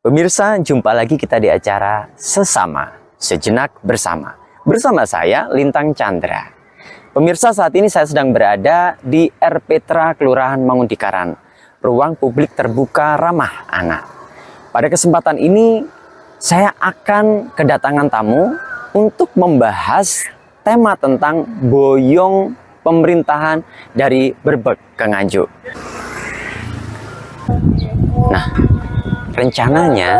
Pemirsa, jumpa lagi kita di acara Sesama, Sejenak Bersama. Bersama saya, Lintang Chandra. Pemirsa, saat ini saya sedang berada di R. Petra, Kelurahan Mangundikaran, ruang publik terbuka ramah anak. Pada kesempatan ini, saya akan kedatangan tamu untuk membahas tema tentang boyong pemerintahan dari Berbek ke Nganjuk. Nah, rencananya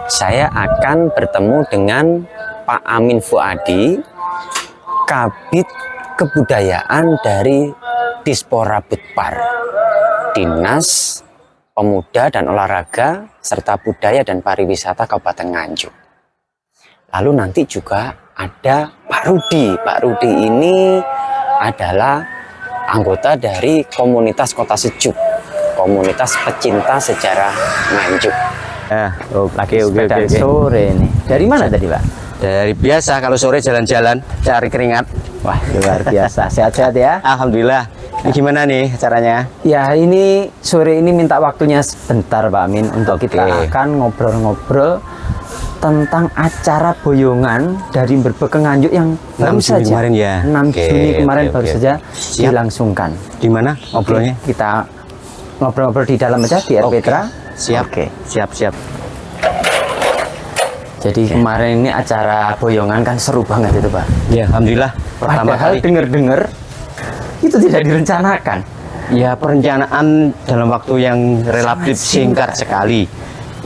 saya akan bertemu dengan Pak Amin Fuadi, Kabid Kebudayaan dari Dispora Budpar, Dinas Pemuda dan Olahraga serta Budaya dan Pariwisata Kabupaten Nganjuk. Lalu nanti juga ada Pak Rudi. Pak Rudi ini adalah anggota dari komunitas Kota Sejuk, komunitas pecinta sejarah Nganjuk. Oke. Sore ini. Dari mana tadi, Pak? Dari biasa kalau sore jalan-jalan cari keringat. Wah, luar biasa. Sehat-sehat ya? Alhamdulillah. Ini gimana nih caranya? Ya, ini sore ini minta waktunya sebentar, Pak Amin, untuk kita akan ngobrol-ngobrol tentang acara boyongan dari Berbek ke Nganjuk yang baru saja kemarin ya. 6 Juni kemarin baru saja dilangsungkan. Di mana ngobrolnya? Kita ngobrol-ngobrol di dalam aja di R. Petra. Siap. Oke. Siap. Jadi kemarin ini acara boyongan kan seru banget itu, Pak. Ya, alhamdulillah. Pertama Padahal kali denger-denger itu tidak direncanakan. ya perencanaan dalam waktu yang relatif singkat sekali.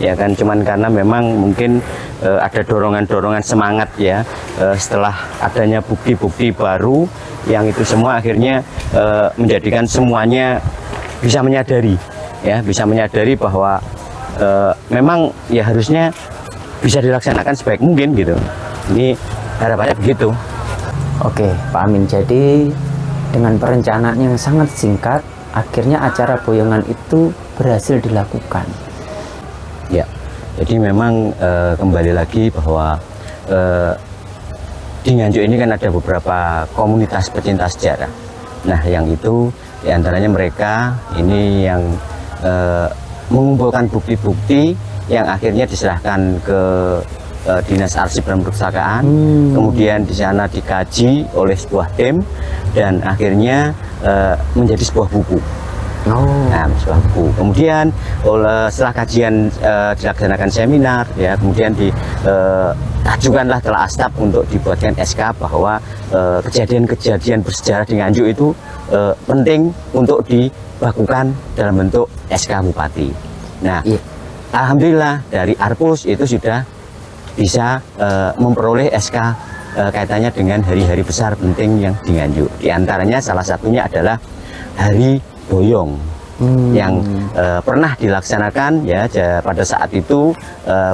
Ya kan, cuman karena memang mungkin ada dorongan-dorongan semangat ya, setelah adanya bukti-bukti baru yang itu semua akhirnya menjadikan semuanya bisa menyadari bahwa memang ya harusnya bisa dilaksanakan sebaik mungkin gitu. Ini harapannya begitu. Oke, Pak Amin. Jadi dengan perencanaan yang sangat singkat, akhirnya acara boyongan itu berhasil dilakukan. Ya, jadi memang kembali lagi bahwa di Nganjuk ini kan ada beberapa komunitas pecinta sejarah. Nah, yang itu diantaranya mereka ini yang mengumpulkan bukti-bukti yang akhirnya diserahkan ke Dinas Arsip dan Perpustakaan, kemudian di sana dikaji oleh sebuah tim dan akhirnya menjadi sebuah buku. Nah, sebuah buku. Kemudian setelah kajian dilaksanakan seminar, ya, kemudian diajukanlah telah astap untuk dibuatkan SK bahwa kejadian-kejadian bersejarah di Nganjuk itu penting untuk dibakukan dalam bentuk SK Bupati. Nah, alhamdulillah dari Arpus itu sudah bisa memperoleh SK kaitannya dengan hari-hari besar penting yang di Nganjuk. Di antaranya salah satunya adalah Hari Boyong yang pernah dilaksanakan ya pada saat itu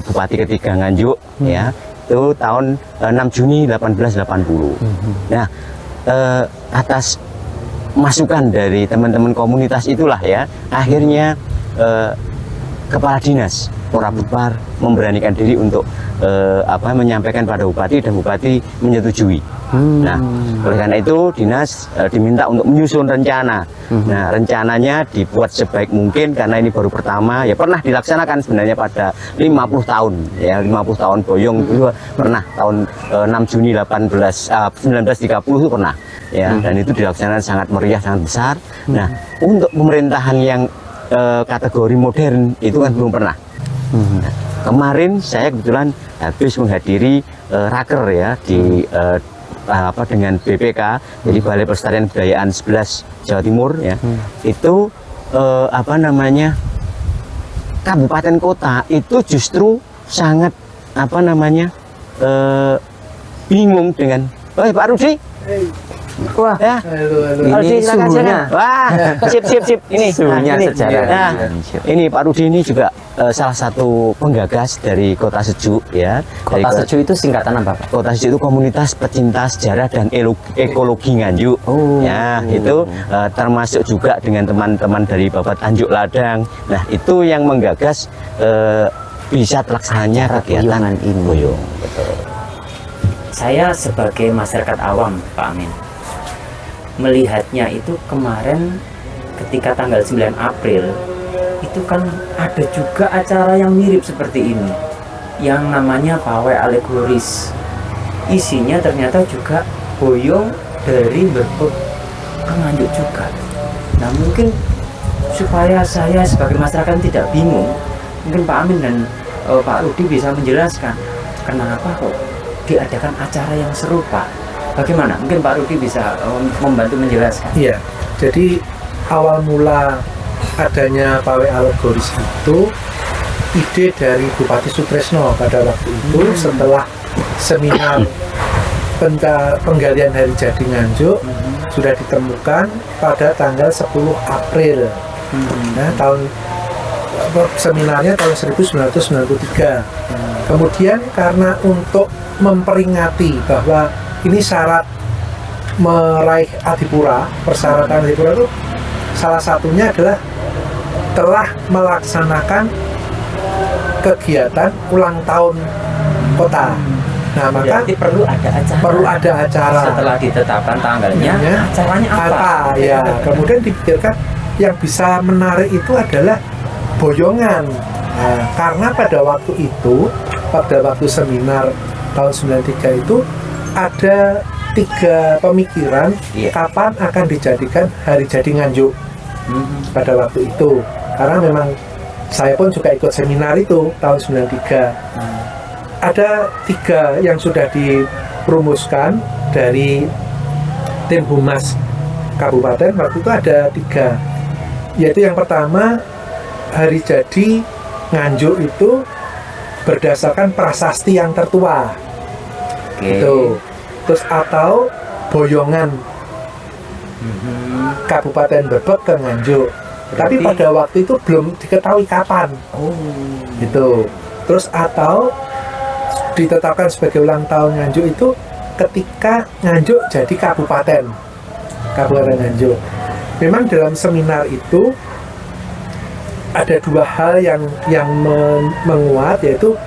Bupati ketiga Nganjuk ya, itu tahun 6 Juni 1880. Nah, atas masukan dari teman-teman komunitas itulah ya akhirnya Kepala Dinas Pora Budpar memberanikan diri untuk menyampaikan pada Bupati dan Bupati menyetujui. Nah, oleh karena itu Dinas diminta untuk menyusun rencana. Nah, rencananya dibuat sebaik mungkin karena ini baru pertama. Ya pernah dilaksanakan sebenarnya pada 50 tahun. Ya 50 tahun boyong itu pernah tahun 6 Juni 1930 itu pernah. Ya, dan itu dilaksanakan sangat meriah, sangat besar. Nah, untuk pemerintahan yang kategori modern itu kan belum pernah. Nah, kemarin saya kebetulan habis menghadiri raker ya di dengan BPK, jadi Balai Pelestarian Kebudayaan 11 Jawa Timur ya. Itu kabupaten kota itu justru sangat bingung dengan Pak Rudi. Wah, ya. Ini suhunya. Wah, sip. Ini suhunya sejarah. Nah, ini Pak Rudi ini juga salah satu penggagas dari Kota Sejuk ya. Kota Sejuk itu singkatan apa, Pak? Kota Sejuk itu komunitas pecinta sejarah dan ekologi Nganjuk. Ya, itu termasuk juga dengan teman-teman dari Babat Tanjuk Ladang. Nah, itu yang menggagas bisa terlaksananya kegiatan ini. Boyong. Betul. Saya sebagai masyarakat awam, Pak Amin, melihatnya itu kemarin ketika tanggal 9 April itu kan ada juga acara yang mirip seperti ini, yang namanya pawai alegoris. Isinya ternyata juga boyong dari Berbek ke Nganjuk juga. Nah mungkin supaya saya sebagai masyarakat tidak bingung, mungkin Pak Amin dan Pak Rudi bisa menjelaskan kenapa kok diadakan acara yang serupa. Bagaimana? Mungkin Pak Rudi bisa membantu menjelaskan. Iya, jadi awal mula adanya pawai alegoris itu ide dari Bupati Sutresno pada waktu itu setelah seminar penggalian hari jadi Nganjuk sudah ditemukan pada tanggal 10 April. Nah, seminarnya tahun 1993. Kemudian karena untuk memperingati bahwa ini syarat meraih Adipura, persyaratan Adipura itu salah satunya adalah telah melaksanakan kegiatan ulang tahun kota. Nah, maka berarti perlu ada acara. Setelah ditetapkan tanggalnya, acaranya apa? Ya, kemudian dipikirkan yang bisa menarik itu adalah boyongan. Nah, karena pada waktu seminar tahun 93 itu ada 3 pemikiran kapan akan dijadikan hari jadi Nganjuk pada waktu itu. Karena memang saya pun juga ikut seminar itu tahun 93. Ada 3 yang sudah dirumuskan dari tim humas kabupaten. Waktu itu ada 3, yaitu yang pertama, hari jadi Nganjuk itu berdasarkan prasasti yang tertua. Itu. Terus atau boyongan Kabupaten Berbek ke Nganjuk. Tapi pada waktu itu belum diketahui kapan. Gitu. Terus atau ditetapkan sebagai ulang tahun Nganjuk itu ketika Nganjuk jadi kabupaten Nganjuk. Memang dalam seminar itu ada 2 hal yang menguat, yaitu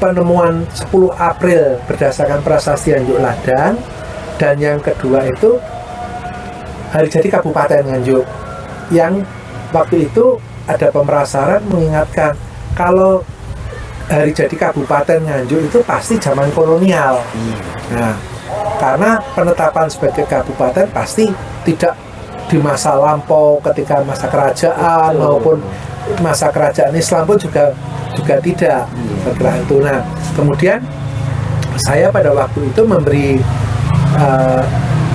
penemuan 10 April berdasarkan prasasti Nganjuk Ladang, dan yang kedua itu hari jadi Kabupaten Nganjuk, yang waktu itu ada pemerasaran mengingatkan kalau hari jadi Kabupaten Nganjuk itu pasti zaman kolonial. Nah, karena penetapan sebagai kabupaten pasti tidak di masa lampau ketika masa kerajaan maupun masa kerajaan Islam pun juga tidak bergerak itu. Nah, kemudian saya pada waktu itu memberi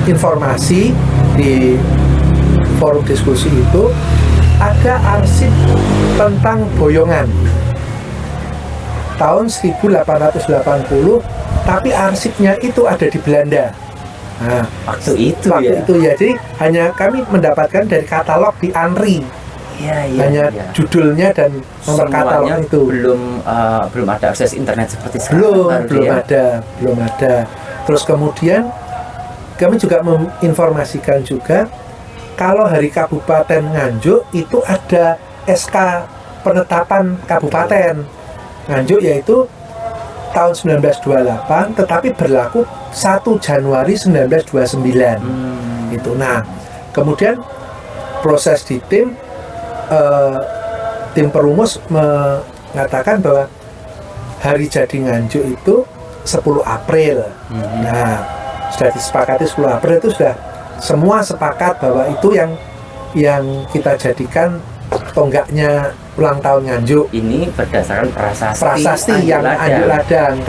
informasi di forum diskusi itu, ada arsip tentang boyongan tahun 1880, tapi arsipnya itu ada di Belanda. Nah, waktu itu ya, jadi hanya kami mendapatkan dari katalog di ANRI. Hanya judulnya dan nomor katalog itu. Belum ada akses internet seperti sekarang. Belum ada. Terus kemudian kami juga menginformasikan juga kalau hari Kabupaten Nganjuk itu ada SK penetapan Kabupaten Nganjuk, yaitu tahun 1928, tetapi berlaku 1 Januari 1929. Itu. Nah, kemudian proses di tim perumus mengatakan bahwa hari jadi Nganjuk itu 10 April. Nah, sudah disepakati 10 April, itu sudah semua sepakat bahwa itu yang kita jadikan tonggaknya ulang tahun Nganjuk. Ini berdasarkan prasasti yang Nganjuk Ladang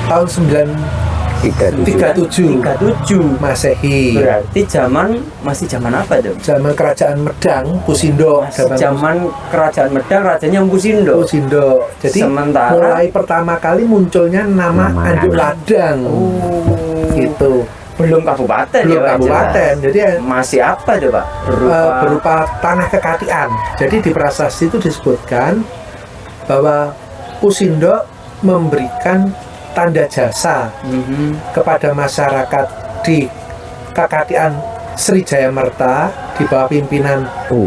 tahun 937 Masehi. Berarti masih zaman apa tuh? Zaman Kerajaan Medang, Pusindo. Zaman Kerajaan Medang, rajanya Pusindo. Jadi sementara mulai pertama kali munculnya nama Nganjuk Ladang. Gitu. Belum kabupaten. Jadi masih apa tuh, Pak? Berupa tanah kekatian. Jadi di prasasti itu disebutkan bahwa Pusindo memberikan tanda jasa kepada masyarakat di Kekatian Sri Jaya Merta di bawah pimpinan Pu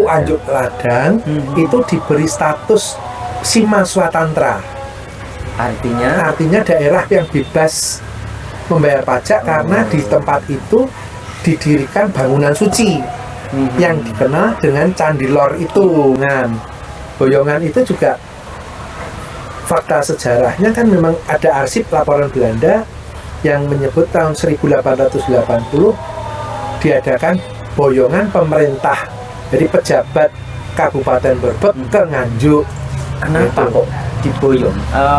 Anjuk Ladang, itu diberi status Sima Swatantra. Artinya daerah yang bebas membayar pajak karena di tempat itu didirikan bangunan suci. yang dikenal dengan Candi Lor itu. Boyongan itu juga fakta sejarahnya kan memang ada arsip laporan Belanda yang menyebut tahun 1880 diadakan boyongan pemerintah, jadi pejabat Kabupaten Berbek ke Nganjuk. Kenapa Gitu. kok diboyong?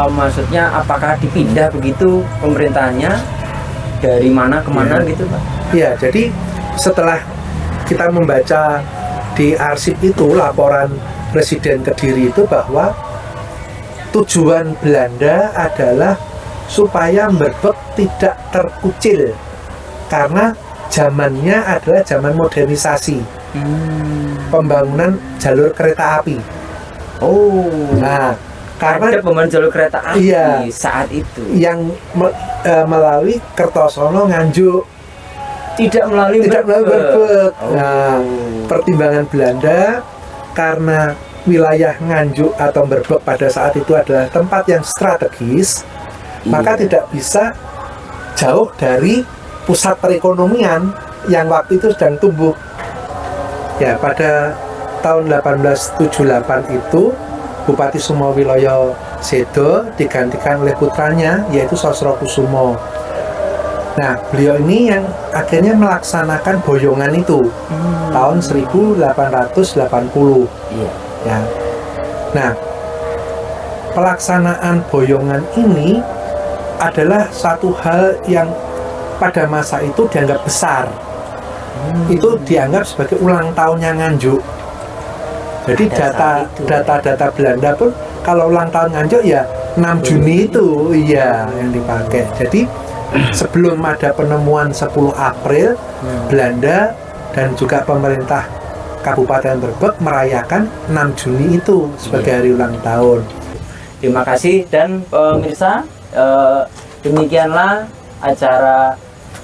Maksudnya apakah dipindah begitu pemerintahannya dari mana ke mana Ya. gitu Pak? Ya, jadi setelah kita membaca di arsip itu laporan Presiden Kediri itu bahwa tujuan Belanda adalah supaya Berbek tidak terkucil karena zamannya adalah zaman modernisasi, pembangunan jalur kereta api. Oh, Nah, karena ada pembangunan jalur kereta api Iya. saat itu. yang melalui Kertosono Nganjuk, Tidak melalui tidak melalui Berbek. Oh. Nah, pertimbangan Belanda karena wilayah Nganjuk atau Berbek pada saat itu adalah tempat yang strategis, maka Iya. tidak bisa jauh dari pusat perekonomian yang waktu itu sedang tumbuh. Ya, pada tahun 1878 itu Bupati Sumowiloyo Sedo digantikan oleh putranya yaitu Sosro Kusumo. Nah, beliau ini yang akhirnya melaksanakan boyongan itu tahun 1880. Iya. Ya. Nah, pelaksanaan boyongan ini adalah satu hal yang pada masa itu dianggap besar. Itu dianggap sebagai ulang tahunnya Nganjuk. Jadi Pada saat itu. data Belanda pun kalau ulang tahun Nganjuk ya 6 Juni itu iya yang dipakai. Jadi sebelum ada penemuan 10 April, Belanda dan juga pemerintah Kabupaten Berbek merayakan 6 Juni itu sebagai hari ulang tahun. Terima kasih dan pemirsa, demikianlah acara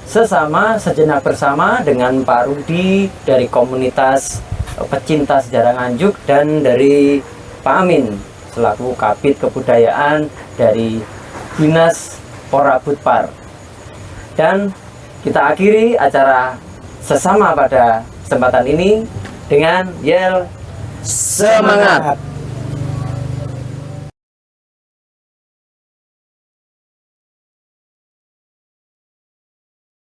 Sesama Sejenak Bersama dengan Pak Rudi dari komunitas pecinta sejarah Nganjuk dan dari Pak Amin selaku Kabid Kebudayaan dari Dinas Porabutpar. Dan kita akhiri acara Sesama pada kesempatan ini dengan yel semangat.